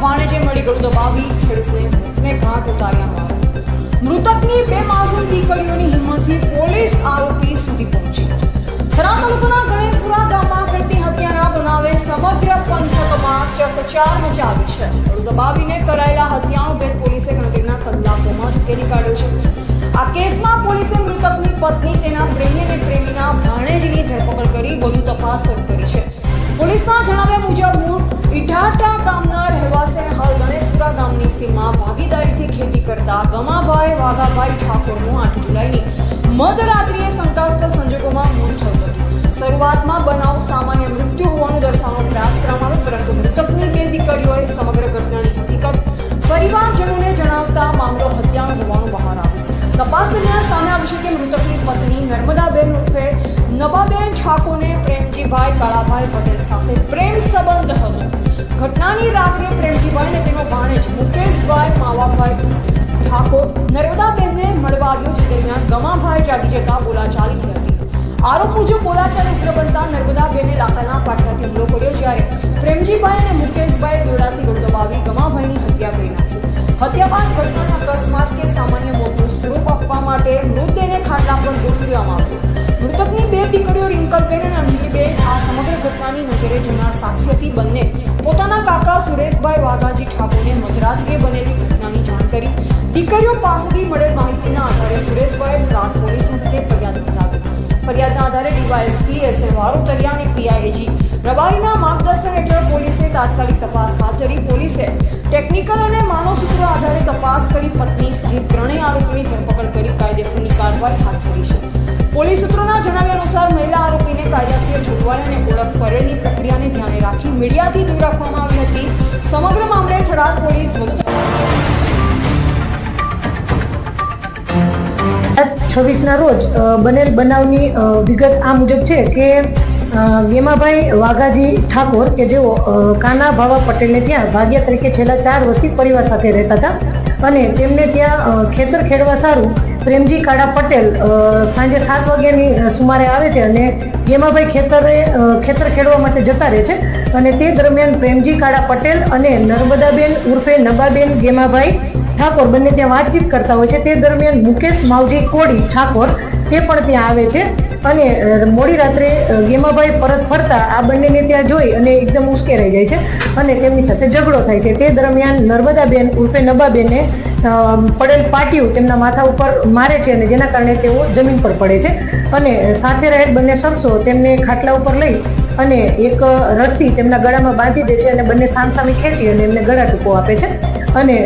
ભાણેજે મળી ગળું દબાવી ખેડૂતને ઘાટ ઉતાર્યા માર। મૃતકની 2 માસૂમ દીકરીઓની હિંમતથી પોલીસ આરોપી સુધી પહોંચી। થરા તાલુકાના ગણેશપુરા ગામમાં ખેડૂતની હત્યાના બનાવે સમગ્ર પંથકમાં ચકચાર મચાવી છે। ગળું દબાવીને કરાયેલા હત્યાનો ભેદ પોલીસે ગણતરીના કલાકોમાં જ ઉકેલી કાઢ્યો છે। આ કેસમાં પોલીસે મૃતકની પત્ની, તેના પ્રેમી અને પ્રેમીના ભાણેજની ધરપકડ કરી વધુ તપાસ શરૂ કરી છે। પોલીસના જણાવ્યા મુજબ મૂળ ઈઢાટા ગામના રહેવાસી અને હાલ ગણેશપુરા ગામની સીમમાં ભાગીદારીથી ખેતી કરતા ગમાભાઈ વાઘાભાઈ ઠાકોરનું 8 જુલાઈની મધરાત્રિએ શંકાસ્પદ સંજોગોમાં મોત થયું હતું। શરૂઆતમાં બનાવ સામાન્ય મૃત્યુ હોવાનું દર્શાવવાનો પ્રયાસ કરવામાં આવ્યો, પરંતુ મૃતકની 2 દીકરીઓએ સમગ્ર ઘટનાની હકીકત પરિવારજનોને જણાવતા મામલો હત્યાનો હોવાનું બહાર આવ્યું। તપાસ દરમિયાન સામે આવ્યું છે કે મૃતકની પત્ની નર્મદાબેન ઉર્ફે નબાબેન ઠાકોરને પ્રેમજીભાઈ કાળાભાઈ પટેલ સાથે પ્રેમ સંબંધ હતો। ઘટનાની રાત્રે પ્રેમજીભાઈ અને તેનો ભાણેજ મુકેશભાઈ માવાભાઈ ઠાકોર નર્મદાબેનને મળવા આવ્યો, જે દરમિયાન ગમાભાઈ જાગી જતા બોલાચાલી થઈ હતી। આરોપ મુજબ બોલાચાલી ઉગ્ર બનતા નર્મદાબેને લાકડાના પાટકાથી હુમલો કર્યો, જ્યારે પ્રેમજીભાઈ અને મુકેશભાઈ દોરડાથી ગળું દબાવી ગમાભાઈની હત્યા કરી નાખી। હત્યા બાદ ઘટનાના અકસ્માત કે સામાન્ય મોતનું સ્વરૂપ આપવા માટે મૃતદેહને ખાટલા પર ગોઠવી દેવામાં આવ્યો। મૃતકની 2 દીકરીઓ રિંકલબેન અને અંજલિબેન આ સમગ્ર ઘટનાની નજરે જોનાર સાક્ષી હતી। બંને પોતાના કાકા સુરેશભાઈ વાઘાજી ઠાકોરને મધરાત્રિએ બનેલી ઘટનાની જાણ કરી। દીકરીઓ પાસેથી મળેલ માહિતીના આધારે સુરેશભાઈ થરાદ પોલીસ મથકે ફરિયાદ નોંધાવી। ફરિયાદના આધારે ડીવાયએસપી SM વારોતરિયા અને PIAG રબારીના માર્ગદર્શન હેઠળ પોલીસે તાત્કાલિક તપાસ હાથ ધરી। પોલીસે ટેકનિકલ અને માનવ સૂત્રો આધારે તપાસ કરી પત્ની સહિત 3 આરોપીની ધરપકડ કરી કાયદેસરની કાર્યવાહી હાથ ધરી છે। પોલીસ સૂત્રોના જણાવ્યા અનુસાર મહિલા આરોપીને કાયદાકીય જોગવાઈ અને ઓળખ પરેડની પ્રક્રિયાને ધ્યાને રાખી મીડિયાથી દૂર રાખવામાં આવી હતી। સમગ્ર મામલે થરાદ પોલીસ 26ના રોજ બનેલ બનાવની વિગત આ મુજબ છે કે ગેમાભાઈ વાઘાજી ઠાકોર કે જેઓ કાના ભાવા પટેલને ત્યાં ભાગ્યા તરીકે છેલ્લા 4 વર્ષથી પરિવાર સાથે રહેતા હતા અને તેમને ત્યાં ખેતર ખેડવા સારું પ્રેમજી કાળા પટેલ સાંજે 7 વાગ્યાની સુમારે આવે છે અને ગેમાભાઈ ખેતર ખેડવા માટે જતા રહે છે અને તે દરમિયાન પ્રેમજી કાળા પટેલ અને નર્મદાબેન ઉર્ફે નબાબેન ગેમાભાઈ ઠાકોર બંને ત્યાં વાતચીત કરતા હોય છે। તે દરમિયાન મુકેશ માવજી કોડી ઠાકોર તે પણ ત્યાં આવે છે અને મોડી રાત્રે ગેમાભાઈ પરત ફરતા આ બંનેને ત્યાં જોઈ અને એકદમ ઉશ્કેરાઈ જાય છે અને તેમની સાથે ઝઘડો થાય છે। તે દરમિયાન નર્મદાબેન ઉર્ફે નબાબેનને પડેલ પાટિયું તેમના માથા ઉપર મારે છે અને જેના કારણે તેઓ જમીન પર પડે છે અને સાથે રહેલ બંને શખ્સો તેમને ખાટલા ઉપર લઈ અને એક રસ્સી તેમના ગળામાં બાંધી દે છે અને બંને સામસામે ખેંચી અને એમને ગળા ટૂંકો આપે છે અને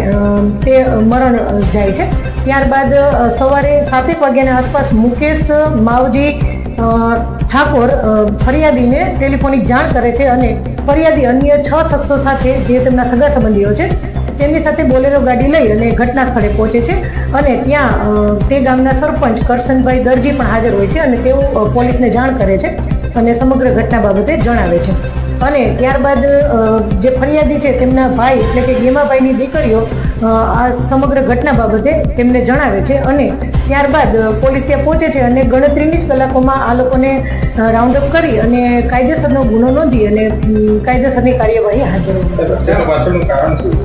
તે મરણ જાય છે। ત્યારબાદ સવારે 7 વાગ્યાના આસપાસ મુકેશ માવજી ઠાકોર ફરિયાદીને ટેલિફોનિક જાણ કરે છે અને ફરિયાદી અન્ય 6 શખ્સો સાથે જે તેમના સગા સંબંધીઓ છે તેમની સાથે બોલેરો ગાડી લઈ અને ઘટના સ્થળે પહોંચે છે અને ત્યાં તે ગામના સરપંચ કરશનભાઈ દરજી પણ હાજર હોય છે અને તેઓ પોલીસને જાણ કરે છે અને સમગ્ર ઘટના બાબતે જણાવે છે અને ત્યારબાદ જે ફરિયાદી છે તેમના ભાઈ એટલે કે ગેમાભાઈની દીકરીઓ આ સમગ્ર ઘટના બાબતે તેમને જણાવે છે અને ત્યારબાદ પોલીસ ત્યાં પહોંચે છે અને ગણતરીની જ કલાકોમાં આ લોકોને રાઉન્ડ અપ કરી અને કાયદેસરનો ગુનો નોંધી અને કાયદેસરની કાર્યવાહી હાથ ધરવામાં આવી।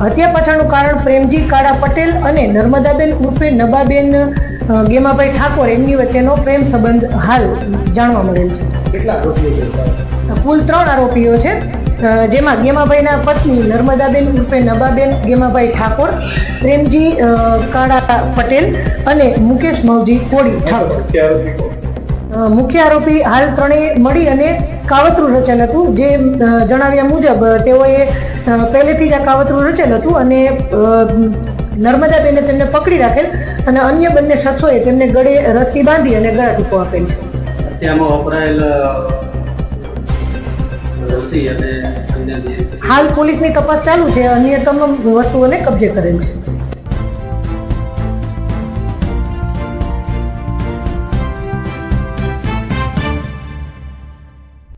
હત્યા પાછળનું કારણ પ્રેમજી કાળા પટેલ અને નર્મદાબેન ઉર્ફે નબાબેન ગેમાભાઈ ઠાકોર એમની વચ્ચેનો પ્રેમ સંબંધ હાલ જાણવા મળેલ છે। કુલ 3 આરોપીઓ છે, જેમાં ગેમાભાઈના પત્ની નર્મદાબેન ઉર્ફે નબાબેન ગેમાભાઈ ઠાકોર, પ્રેમજી કાળા પટેલ અને મુકેશ માવજી કોડી ઠાકોર। મુખ્ય આરોપી હાલ 3 મળી અને કાવતરું રચેલ હતું, જે જણાવ્યા મુજબ તેઓએ પહેલેથી જ આ કાવતરું રચેલ હતું અને નર્મદાબેને તેમને પકડી રાખેલ અને અન્ય બંને શખ્સોએ તેમને ગળે રસ્સી બાંધી અને ગળા ટૂંકો આપેલ છે। હત્યામાં વપરાયેલ રસ્સી અને હાલ પોલીસની તપાસ ચાલુ છે, અન્ય તમામ વસ્તુઓને કબજે કરેલ છે।